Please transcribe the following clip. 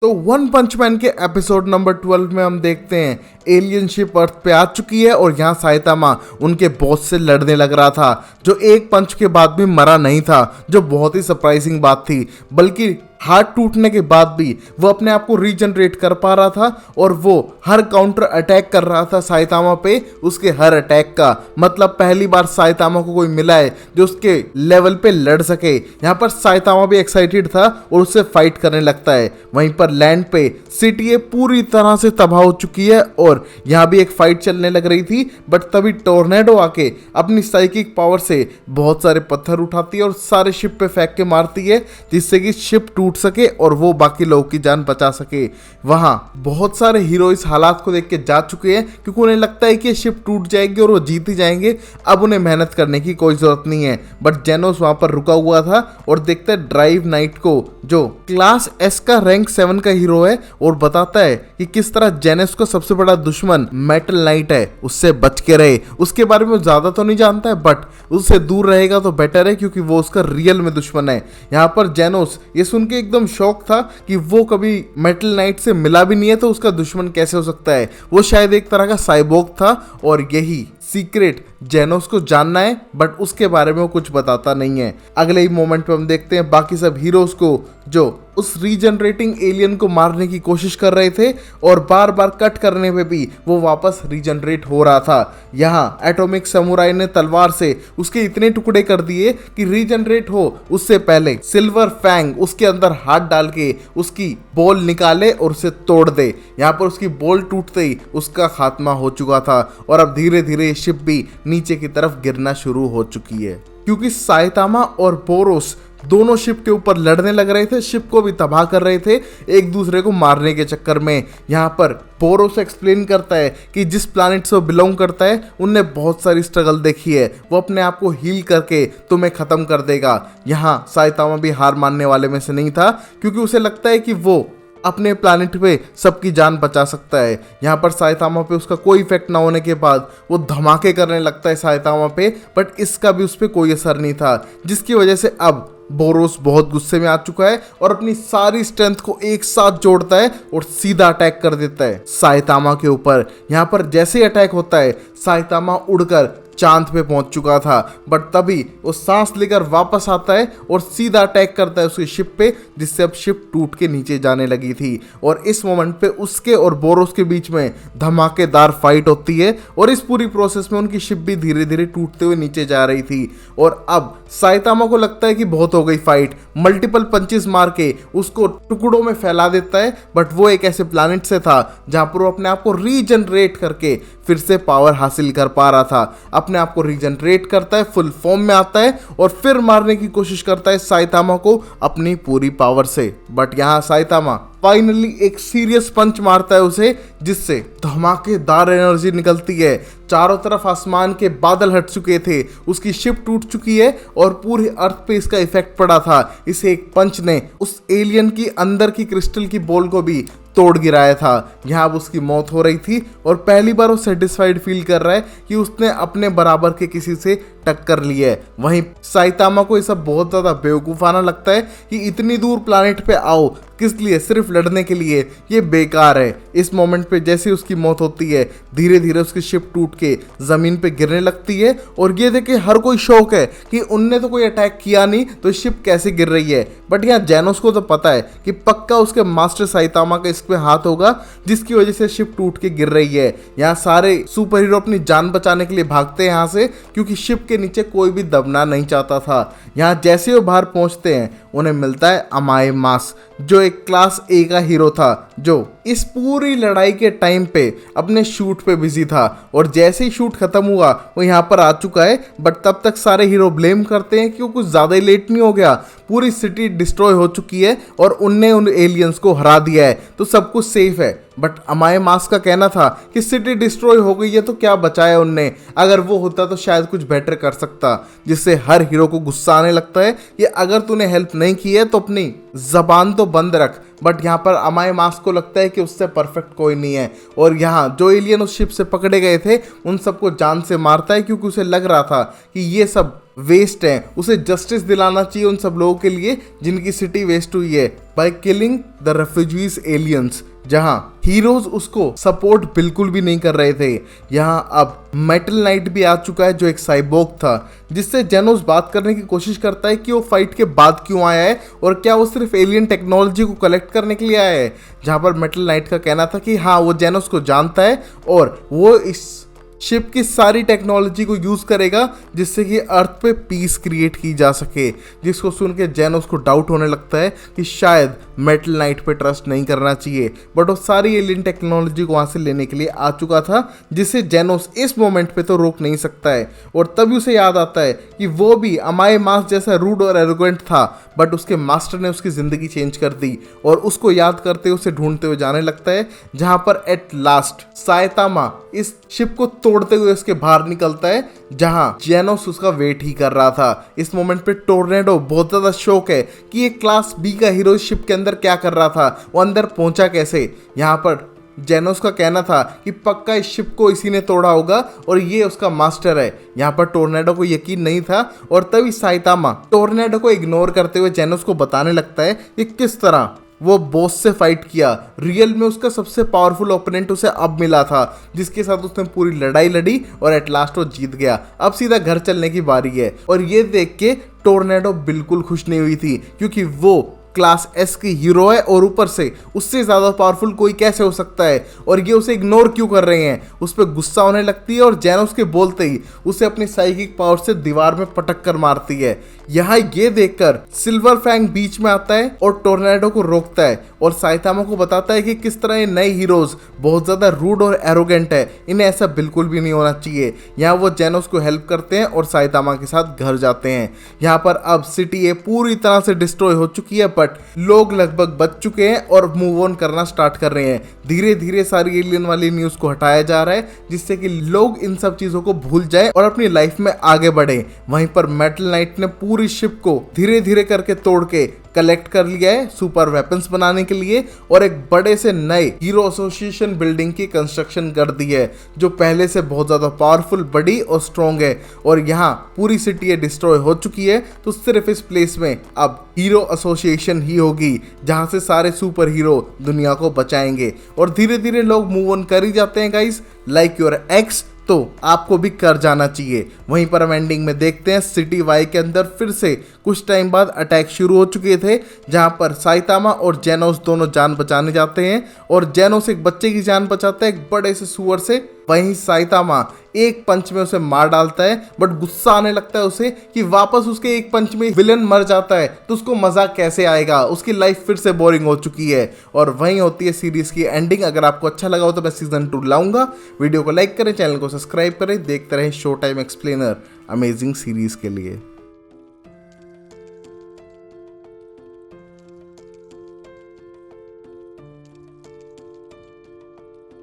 तो वन पंच मैन के episode number 12 में हम देखते हैं एलियन शिप अर्थ पे आ चुकी है और यहाँ साइतामा उनके बॉस से लड़ने लग रहा था, जो एक पंच के बाद भी मरा नहीं था, जो बहुत ही सरप्राइजिंग बात थी। बल्कि हार्ट टूटने के बाद भी वो अपने आप को रीजनरेट कर पा रहा था और वो हर काउंटर अटैक कर रहा था साइतामा पे। उसके हर अटैक का मतलब पहली बार साइतामा को कोई मिला है जो उसके लेवल पे लड़ सके। यहाँ पर साइतामा भी एक्साइटेड था और उससे फाइट करने लगता है। वहीं पर लैंड पे सिटी पूरी तरह से तबाह हो चुकी है और यहाँ भी एक फाइट चलने लग रही थी, बट तभी टोर्नेडो आके अपनी साइकिक पावर से बहुत सारे पत्थर उठाती है और सारे शिप पे फेंक के मारती है, जिससे कि शिप टूट सके और वो बाकी लोगों की जान बचा सके। वहां बहुत सारे हीरो इस हालात को देख के जा चुके हैं क्योंकि उन्हें लगता है कि शिप टूट जाएगी और वो जीत ही जाएंगे, अब उन्हें मेहनत करने की कोई जरूरत नहीं है। बट जेनोस वहां पर रुका हुआ था और देखता है ड्राइव नाइट को, जो क्लास एस का रैंक 7 का हीरो है, और बताता है कि किस तरह जेनोस का सबसे बड़ा दुश्मन मेटल नाइट है, उससे बच के रहे। उसके बारे में ज्यादा तो नहीं जानता है, बट उससे दूर रहेगा तो बेटर है क्योंकि वो उसका रियल में दुश्मन है। यहाँ पर जेनोस ये सुन के एकदम शौक था कि वो कभी मेटल नाइट से मिला भी नहीं है तो उसका दुश्मन कैसे हो सकता है। वो शायद एक तरह का साइबोर्ग था और यही सीक्रेट जेनोस को जानना है, बट उसके बारे में वो कुछ बताता नहीं है। अगले ही मोमेंट पे हम देखते हैं बाकी सब हीरोज को जो उस रीजनरेटिंग एलियन को मारने की कोशिश कर रहे थे और बार बार कट करने पे भी वो वापस रीजनरेट हो रहा था। यहाँ एटॉमिक समुराई ने तलवार से उसके इतने टुकड़े कर दिए कि रीजनरेट हो उससे पहले सिल्वर फैंग उसके अंदर हाथ डाल के उसकी बॉल निकाले और उसे तोड़ दे। यहाँ पर उसकी बॉल टूटते ही उसका खात्मा हो चुका था और अब धीरे धीरे शिप भी नीचे की तरफ गिरना शुरू हो चुकी है, क्योंकि साइतामा और बोरोस दोनों शिप के ऊपर लड़ने लग रहे थे, शिप को भी तबाह कर रहे थे एक दूसरे को मारने के चक्कर में। यहाँ पर बोरोस एक्सप्लेन करता है कि जिस प्लैनेट से वो बिलोंग करता है उनने बहुत सारी स्ट्रगल देखी है, वो अपने आप को हील करके तुम्हें खत्म कर देगा। यहाँ साइतामा भी हार मानने वाले में से नहीं था क्योंकि उसे लगता है कि वो अपने प्लैनेट पे सबकी जान बचा सकता है। यहाँ पर साइतामा पे उसका कोई इफेक्ट ना होने के बाद वो धमाके करने लगता है साइतामा पे, बट इसका भी उस पर कोई असर नहीं था, जिसकी वजह से अब बोरोस बहुत गुस्से में आ चुका है और अपनी सारी स्ट्रेंथ को एक साथ जोड़ता है और सीधा अटैक कर देता है साइतामा के ऊपर। यहाँ पर जैसे ही अटैक होता है साइतामा उड़कर चांद पे पहुंच चुका था, बट तभी वो सांस लेकर वापस आता है और सीधा अटैक करता है उसकी शिप पे, जिससे अब शिप टूट के नीचे जाने लगी थी। और इस मोमेंट पे उसके और बोरोस के बीच में धमाकेदार फाइट होती है और इस पूरी प्रोसेस में उनकी शिप भी धीरे धीरे टूटते हुए नीचे जा रही थी। और अब साइतामा को लगता है कि बहुत हो गई फाइट, मल्टीपल पंचेस मार के उसको टुकड़ों में फैला देता है, बट वो एक ऐसे प्लैनेट से था जहां पर वो अपने आप को रीजनरेट करके फिर से पावर हासिल कर पा रहा था। अपने आप को रीजनरेट करता है, फुल फॉर्म में आता है और फिर मारने की कोशिश करता है साइतामा को अपनी पूरी पावर से। बट यहाँ साइतामा फाइनली एक सीरियस पंच मारता है उसे, जिससे धमाकेदार एनर्जी निकलती है। चारों तरफ आसमान के बादल हट चुके थे, उसकी शिप टूट चुकी है और पूरे अर्थ पे इसका इफेक्ट पड़ा था। इसे एक पंच ने उस एलियन की अंदर की क्रिस्टल की बॉल को भी तोड़ गिराया था। यहाँ अब उसकी मौत हो रही थी और पहली बार वो सेटिस्फाइड फील कर रहा है कि उसने अपने बराबर के किसी से टक्कर ली है। वहीं साइतामा को ये सब बहुत ज़्यादा बेवकूफ़ाना लगता है कि इतनी दूर प्लैनेट पे आओ किस लिए, सिर्फ लड़ने के लिए, ये बेकार है। इस मोमेंट पे जैसे उसकी मौत होती है धीरे धीरे उसकी शिप टूट के ज़मीन पे गिरने लगती है और ये देखे हर कोई शौक है कि उनने तो कोई अटैक किया नहीं तो शिप कैसे गिर रही है। बट यहाँ जेनोस को तो पता है कि पक्का उसके मास्टर साइतामा का पे हाथ होगा जिसकी वजह से शिप टूट के गिर रही है। यहाँ सारे सुपर हीरो अपनी जान बचाने के लिए भागते हैं यहाँ से, क्योंकि शिप के नीचे कोई भी दबना नहीं चाहता था। यहाँ जैसे वो बाहर पहुंचते हैं उन्हें मिलता है अमाए मास, जो एक क्लास ए का हीरो था, जो इस पूरी लड़ाई के टाइम पे अपने शूट पे बिजी था और जैसे ही शूट खत्म हुआ वो यहाँ पर आ चुका है। बट तब तक सारे हीरो ब्लेम करते हैं कि वो कुछ ज़्यादा ही लेट नहीं हो गया, पूरी सिटी डिस्ट्रॉय हो चुकी है और उनने उन एलियंस को हरा दिया है तो सब कुछ सेफ है। बट अमाए मास का कहना था कि सिटी डिस्ट्रॉय हो गई है तो क्या बचाया उनने, अगर वो होता तो शायद कुछ बेटर कर सकता, जिससे हर हीरो को गुस्सा आने लगता है कि अगर तूने हेल्प नहीं की है तो अपनी जबान तो बंद रख। बट यहाँ पर अमाए मास को लगता है कि उससे परफेक्ट कोई नहीं है और यहाँ जो एलियन उस शिप से पकड़े गए थे उन सबको जान से मारता है, क्योंकि उसे लग रहा था कि ये सब वेस्ट हैं, उसे जस्टिस दिलाना चाहिए उन सब लोगों के लिए जिनकी सिटी वेस्ट हुई है by killing the refugees aliens. जहां हीरोज उसको सपोर्ट बिल्कुल भी नहीं कर रहे थे। यहां अब मेटल नाइट भी आ चुका है जो एक साइबोर्ग था, जिससे जेनोस बात करने की कोशिश करता है कि वो फाइट के बाद क्यों आया है और क्या वो सिर्फ एलियन टेक्नोलॉजी को कलेक्ट करने के लिए आया है। जहां पर मेटल नाइट का कहना था कि हाँ वो जेनोस को जानता है और वो इस शिप की सारी टेक्नोलॉजी को यूज करेगा जिससे कि अर्थ पे पीस क्रिएट की जा सके। जिसको सुन के जेनोस को डाउट होने लगता है कि शायद मेटल नाइट पे ट्रस्ट नहीं करना चाहिए, बट वो सारी एलियन टेक्नोलॉजी को वहां से लेने के लिए आ चुका था, जिसे जेनोस इस मोमेंट पे तो रोक नहीं सकता है। और तभी उसे याद आता है कि वो भी अमाय मास जैसा रूड और एरोगेंट था, बट उसके मास्टर ने उसकी जिंदगी चेंज कर दी। और उसको याद करते उसे ढूंढते हुए जाने लगता है, जहां पर एट लास्ट साइतामा इस शिप को तोड़ते हुए उसके बाहर निकलता है, जहां जेनोस उसका वेट ही कर रहा था। इस मोमेंट पे टोर्नेडो बहुत ज्यादा शौक है कि ये क्लास बी का हीरो शिप के अंदर क्या कर रहा था, वो अंदर पहुंचा कैसे। यहाँ पर जेनोस का कहना था कि पक्का इस शिप को इसी ने तोड़ा होगा और ये उसका मास्टर है। यहाँ पर टोर्नेडो को यकीन नहीं था और तभी साइतामा टोर्नेडो को इग्नोर करते हुए जेनोस को बताने लगता है कि किस तरह वो बॉस से फाइट किया। रियल में उसका सबसे पावरफुल ओपोनेंट उसे अब मिला था, जिसके साथ उसने पूरी लड़ाई लड़ी और एट लास्ट वो जीत गया। अब सीधा घर चलने की बारी है। और ये देख के टोर्नेडो बिल्कुल खुश नहीं हुई थी, क्योंकि वो क्लास एस की हीरो है और ऊपर से उससे ज़्यादा पावरफुल कोई कैसे हो सकता है, और ये उसे इग्नोर क्यों कर रहे हैं। उस पर गुस्सा होने लगती है और जेनोस के बोलते ही उसे अपनी साइकिक पावर से दीवार में पटक कर मारती है। यहाँ ये देखकर सिल्वर फैंग बीच में आता है और टोर्नेडो को रोकता है और साइतामा को बताता है कि किस तरह ये नए हीरोज बहुत ज़्यादा रूड और एरोगेंट है, इन्हें ऐसा बिल्कुल भी नहीं होना चाहिए। यहाँ वो जेनोस को हेल्प करते हैं और साइतामा के साथ घर जाते हैं। यहाँ पर अब सिटी पूरी तरह से डिस्ट्रॉय हो चुकी है, बट लोग लगभग बच चुके हैं और मूव ऑन करना स्टार्ट कर रहे हैं। धीरे धीरे सारी एलियन वाली न्यूज़ को हटाया जा रहा है, जिससे कि लोग इन सब चीज़ों को भूल जाएं और अपनी लाइफ में आगे बढ़े। वहीं पर मेटल नाइट ने पूरी शिप को धीरे धीरे करके तोड़ के कलेक्ट कर लिया है सुपर वेपन्स बनाने के लिए और एक बड़े से नए हीरो एसोसिएशन बिल्डिंग की कंस्ट्रक्शन कर दी है, जो पहले से बहुत ज़्यादा पावरफुल, बड़ी और स्ट्रॉन्ग है। और यहाँ पूरी सिटी डिस्ट्रॉय हो चुकी है, तो सिर्फ इस प्लेस में अब हीरो एसोसिएशन ही होगी, जहाँ से सारे सुपर हीरो दुनिया को बचाएंगे। और धीरे धीरे लोग मूव ऑन कर ही जाते हैं गाइस, लाइक योर एक्स, तो आपको भी कर जाना चाहिए। वहीं पर हम एंडिंग में देखते हैं सिटी वाई के अंदर फिर से कुछ टाइम बाद अटैक शुरू हो चुके थे, जहां पर साइतामा और जेनोस दोनों जान बचाने जाते हैं और जेनोस एक बच्चे की जान बचाता है एक बड़े से सुअर से। वहीं साइतामा एक पंच में उसे मार डालता है, बट गुस्सा आने लगता है उसे कि वापस उसके एक पंच में विलन मर जाता है तो उसको मजा कैसे आएगा, उसकी लाइफ फिर से बोरिंग हो चुकी है। और वहीं होती है सीरीज की एंडिंग। अगर आपको अच्छा लगा हो तो मैं सीजन 2 लाऊंगा। वीडियो को लाइक करें, चैनल को सब्सक्राइब करें, देखते रहें show time explainer amazing series के लिए।